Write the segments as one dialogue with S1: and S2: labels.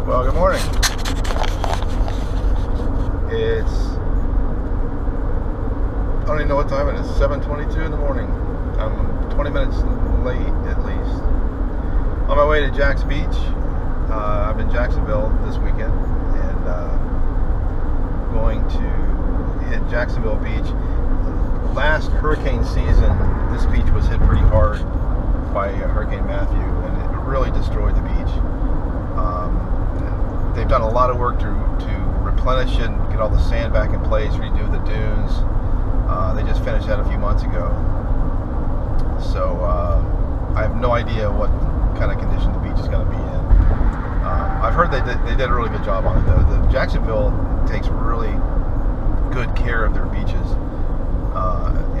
S1: Well, good morning. I don't even know what time it is. 7:22 in the morning. I'm 20 minutes late at least. On my way to Jack's Beach. I'm in Jacksonville this weekend and going to hit Jacksonville Beach. Last hurricane season, this beach was hit pretty hard by Hurricane Matthew, and it really destroyed the beach. They've done a lot of work to replenish it, get all the sand back in place, redo the dunes. They just finished that a few months ago. So I have no idea what kind of condition the beach is going to be in. I've heard they did a really good job on it though. Jacksonville takes really good care of their beaches.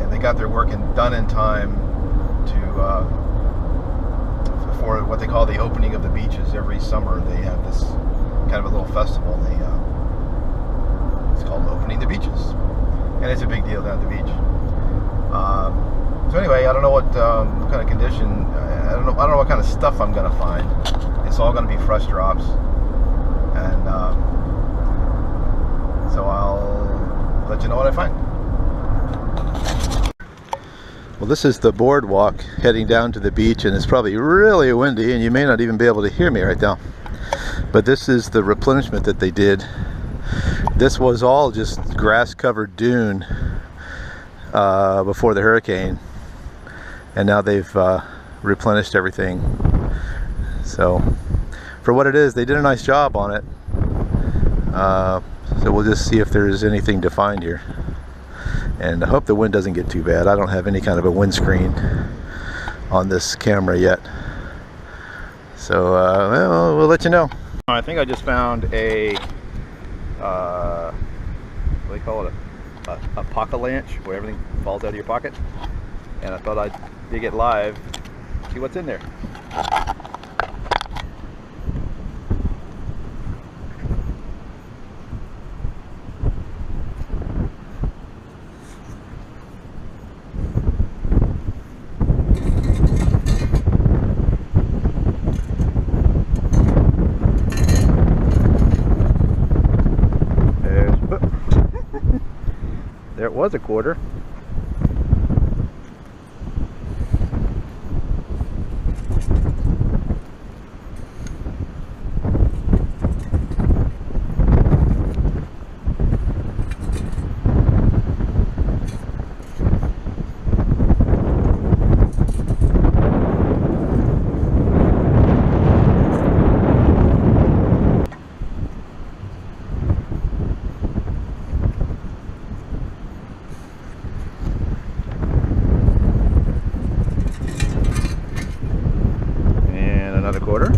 S1: And they got their work done in time for what they call the opening of the beaches. Every summer they have this kind of a little festival. It's called Opening the Beaches, and it's a big deal down at the beach. So anyway, I don't know what kind of condition. I don't know what kind of stuff I'm going to find. It's all going to be fresh drops, and so I'll let you know what I find. Well, this is the boardwalk heading down to the beach, and it's probably really windy, and you may not even be able to hear me right now. But this is the replenishment that they did. This was all just grass-covered dune before the hurricane, and now they've replenished everything. So, for what it is, they did a nice job on it. So we'll just see if there's anything to find here. And I hope the wind doesn't get too bad. I don't have any kind of a windscreen on this camera yet. So well, we'll let you know. I think I just found a, what do you call it, a pocket lunch, where everything falls out of your pocket. And I thought I'd dig it live, see what's in there. There it was, a quarter. Another quarter.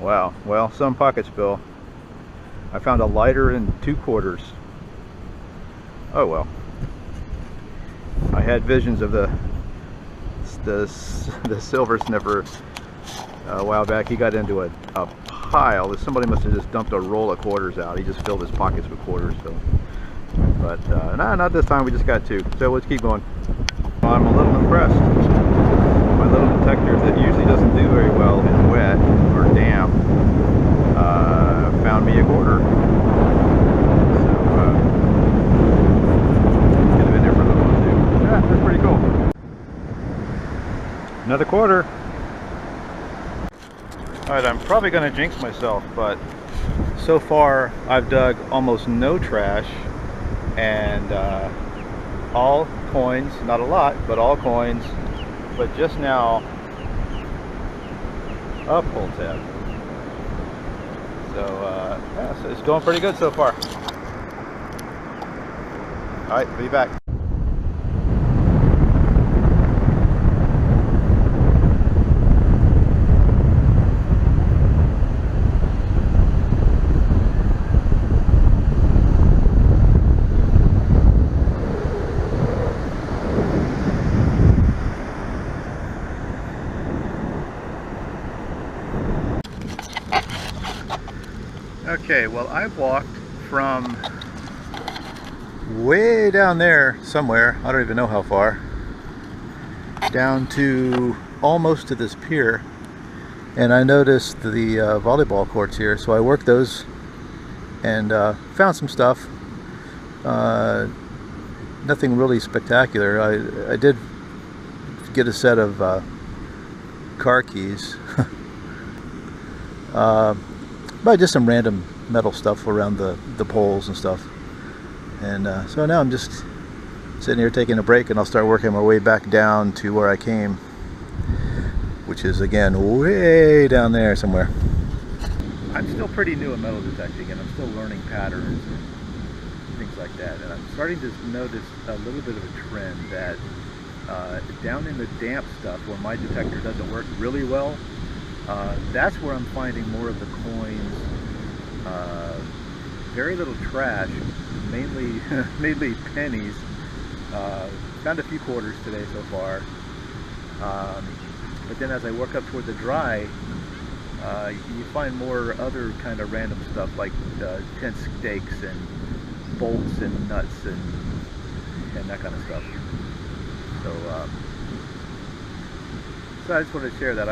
S1: Wow, well, some pocket spill. I found a lighter and 2 quarters. Oh well. I had visions of the silver sniffer a while back. He got into a pile. Somebody must have just dumped a roll of quarters out. He just filled his pockets with quarters. So, but no, not this time. We just got 2. So let's keep going. I'm a little impressed. My little detector that usually doesn't do very well in wet or damp found me a quarter. So could have been there for a little while too. Yeah, that's pretty cool. Another quarter. Alright, I'm probably going to jinx myself, but so far I've dug almost no trash, and all coins, not a lot, but all coins, but just now a pull tab. So, yeah, so it's going pretty good so far. Alright, be back. Okay, well, I've walked from
S2: way down there somewhere, I don't even know how far, down to almost to this pier, and I noticed the volleyball courts here, so I worked those and found some stuff. Nothing really spectacular. I did get a set of car keys, but just some random metal stuff around the poles and stuff. And so now I'm just sitting here taking a break, and I'll start working my way back down to where I came, which is again way down there somewhere. I'm still pretty new at metal detecting, and I'm still learning patterns and things like that. And I'm starting to notice a little bit of a trend that down in the damp stuff where my detector doesn't work really well, that's where I'm finding more of the coins. Very little trash, mainly pennies. Found a few quarters today so far. But then as I work up toward the dry, you find more other kind of random stuff like tent stakes and bolts and nuts and that kind of stuff. So I just wanted to share that.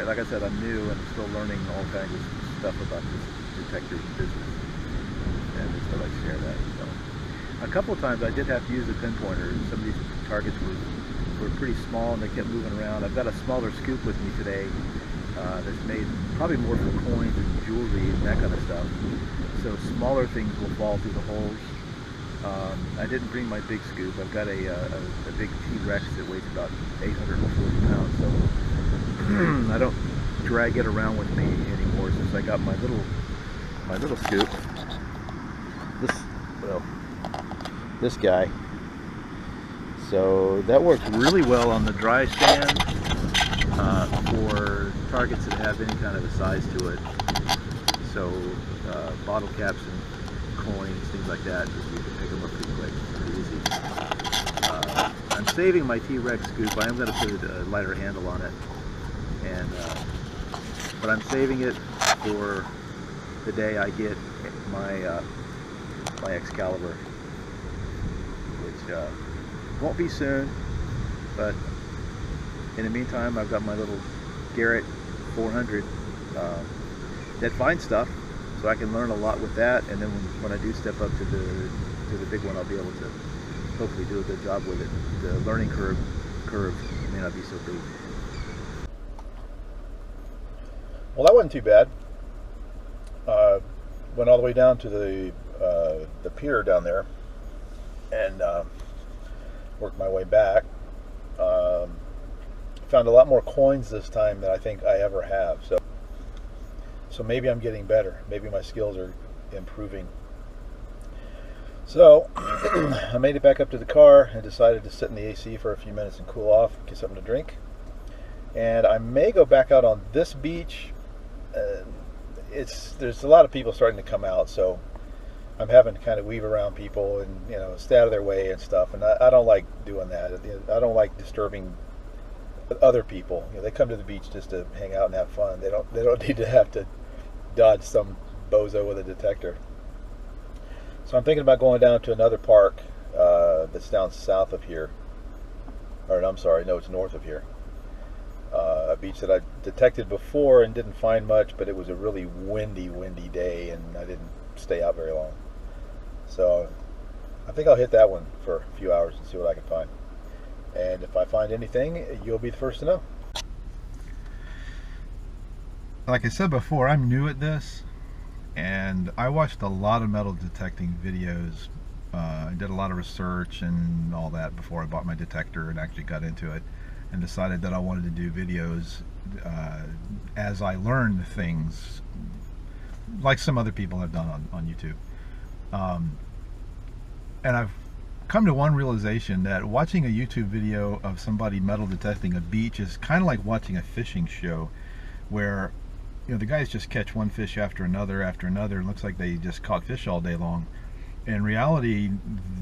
S2: Like I said, I'm new and still learning all kinds of stuff about this detector business, and just thought I'd share that. So a couple of times I did have to use a pinpointer. Some of these targets were pretty small and they kept moving around. I've got a smaller scoop with me today that's made probably more for coins and jewelry and that kind of stuff. So smaller things will fall through the holes. I didn't bring my big scoop. I've got a big T-Rex that weighs about 840 pounds, so I don't drag it around with me anymore since I got my little scoop. This guy. So that works really well on the dry sand for targets that have any kind of a size to it. So bottle caps and coins, things like that, you can pick them up pretty quick. It's pretty easy. I'm saving my T-Rex scoop. I am going to put a lighter handle on it, and but I'm saving it for the day I get my my Excalibur, which won't be soon, but in the meantime I've got my little Garrett 400 that finds stuff, so I can learn a lot with that, and then when I do step up to the big one, I'll be able to hopefully do a good job with it. The learning curve may not be so big. Well, that wasn't too bad. Went all the way down to the pier down there, and worked my way back. Found a lot more coins this time than I think I ever have. So maybe I'm getting better. Maybe my skills are improving. So I made it back up to the car and decided to sit in the AC for a few minutes and cool off, get something to drink. And I may go back out on this beach. There's a lot of people starting to come out, so I'm having to kind of weave around people and stay out of their way and stuff. And I don't like doing that. I don't like disturbing other people. They come to the beach just to hang out and have fun. They don't need to have to dodge some bozo with a detector. So I'm thinking about going down to another park that's down south of here, or I'm sorry, no, it's north of here. A beach that I detected before and didn't find much, but it was a really windy day and I didn't stay out very long. So I think I'll hit that one for a few hours and see what I can find. And if I find anything, you'll be the first to know. Like I said before, I'm new at this, and I watched a lot of metal detecting videos. I did a lot of research and all that before I bought my detector and actually got into it, and decided that I wanted to do videos as I learned things, like some other people have done on YouTube. And I've come to one realization that watching a YouTube video of somebody metal detecting a beach is kind of like watching a fishing show, where the guys just catch one fish after another. It looks like they just caught fish all day long. In reality,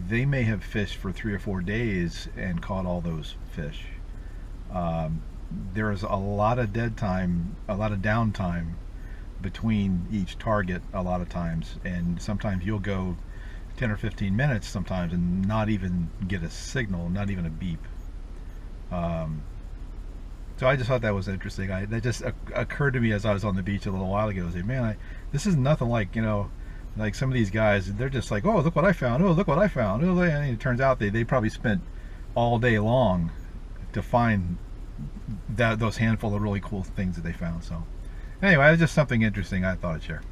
S2: they may have fished for 3 or 4 days and caught all those fish. There is a lot of dead time, a lot of downtime between each target a lot of times, and sometimes you'll go
S3: 10 or 15 minutes sometimes and not even get a signal, not even a beep. So I just thought that was interesting. That just occurred to me as I was on the beach a little while ago. I was like, man, this is nothing like, you know, like some of these guys, they're just like, oh, look what I found. Oh, look what I found. Oh, and it turns out they probably spent all day long to find those handful of really cool things that they found. So anyway, it was just something interesting I thought I'd share.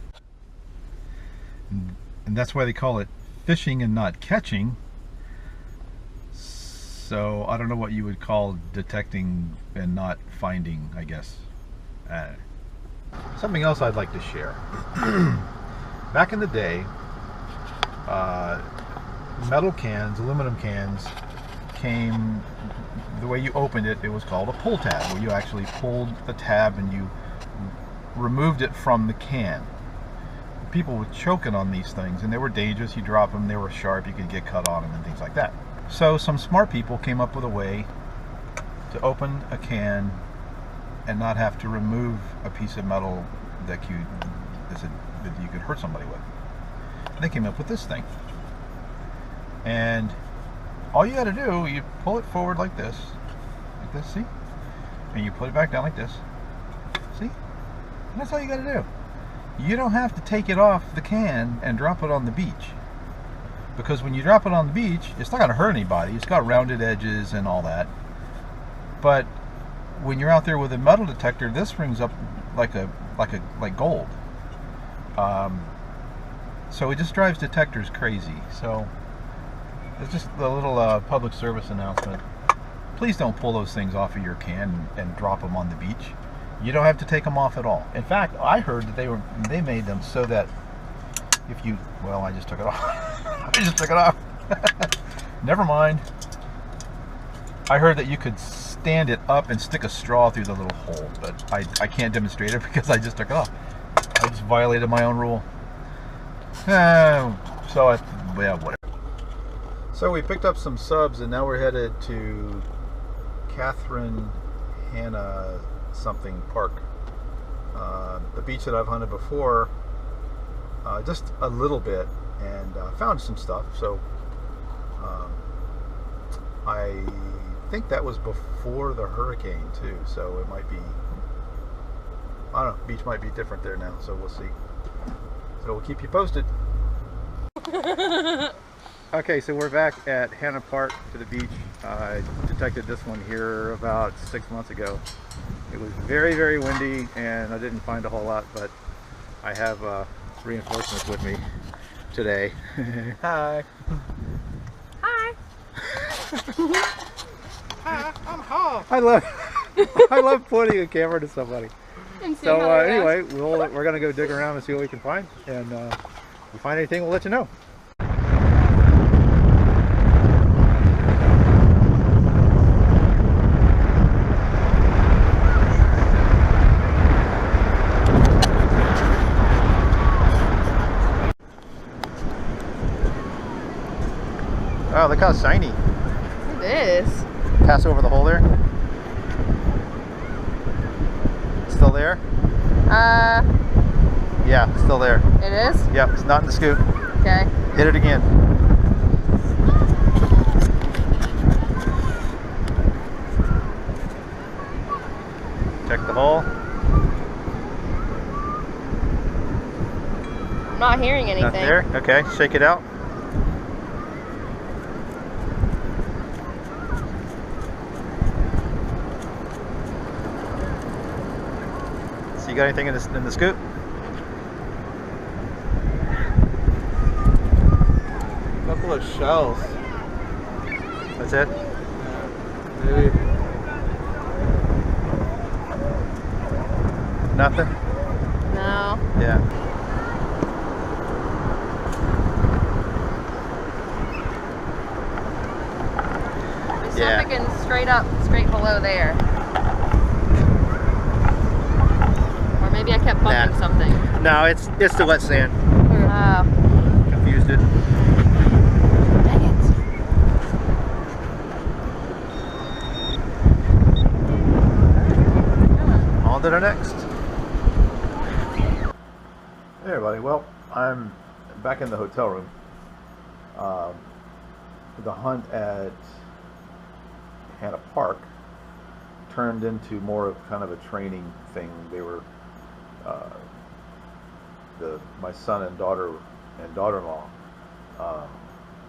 S3: And that's why they call it fishing and not catching. So I don't know what you would call detecting and not finding, I guess. Something else I'd like to share. Back in the day, metal cans, aluminum cans, came, the way you opened it, it was called a pull tab, where you actually pulled the tab and you removed it from the can. People were choking on these things, and they were dangerous. You drop them, they were sharp, you could get cut on them and things like that. So some smart people came up with a way to open a can and not have to remove a piece of metal that you could hurt somebody with. And they came up with this thing. And all you got to do, you pull it forward like this, see? And you put it back down like this, see? And that's all you got to do. You don't have to take it off the can and drop it on the beach. Because when you drop it on the beach, it's not going to hurt anybody. It's got rounded edges and all that. But when you're out there with a metal detector, this rings up like gold. So it just drives detectors crazy. So it's just a little public service announcement. Please don't pull those things off of your can and drop them on the beach. You don't have to take them off at all. In fact, I heard that they made them so that if you, well, I just took it off. I just took it off. Never mind. I heard that you could stand it up and stick a straw through the little hole, but I can't demonstrate it because I just took it off. I just violated my own rule. Yeah, whatever. So we picked up some subs and now we're headed to Kathryn Hanna something park. The beach that I've hunted before, just a little bit, and found some stuff. So I think that was before the hurricane too, so it might be, I don't know, beach might be different there now, so we'll see. So we'll keep you posted. Okay, so we're back at Hanna Park to the beach. I detected this one here about 6 months ago. It was very, very windy and I didn't find a whole lot, but I have reinforcements with me today. Hi.
S4: Hi. Hi, I'm Hall.
S3: I love pointing a camera to somebody. So anyway, we're gonna go dig around and see what we can find, and if we find anything, we'll let you know. Oh, look how shiny.
S4: It is.
S3: Pass over the hole there. Still there? Yeah, still there.
S4: It is?
S3: Yep, it's not in the scoop.
S4: Okay.
S3: Hit it again. Check the hole.
S4: I'm not hearing anything.
S3: Not there? Okay, shake it out. You got anything in the scoop?
S5: A couple of shells.
S3: That's it?
S5: Maybe.
S3: Nothing?
S4: No.
S3: Yeah.
S4: There's something straight up, straight below there. Maybe I kept bumping something.
S3: No, it's the wet sand.
S4: Oh.
S3: Confused it.
S4: Dang it.
S3: On to the next. Hey everybody, well, I'm back in the hotel room. the hunt at Hanna Park turned into more of kind of a training thing. They were my son and daughter-in-law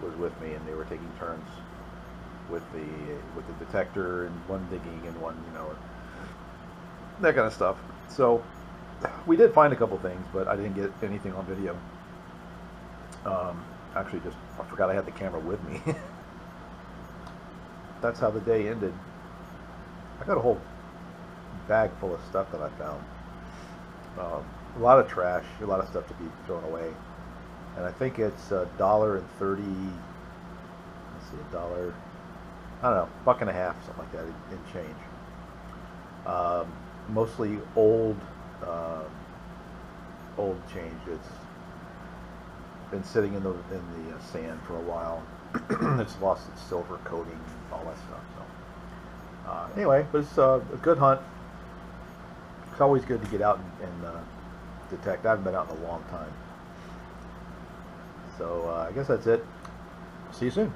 S3: was with me, and they were taking turns with the detector, and one digging and one, that kind of stuff. So we did find a couple things, but I didn't get anything on video. Actually, I forgot I had the camera with me. That's how the day ended. I got a whole bag full of stuff that I found. A lot of trash, a lot of stuff to be thrown away. And I think it's $1.30, let's see, $1, I don't know, $1.50, something like that in change. Mostly old change. It's been sitting in the sand for a while. It's lost its silver coating, all that stuff. So anyway, it was a good hunt. It's always good to get out and detect. I haven't been out in a long time. So I guess that's it. See you soon.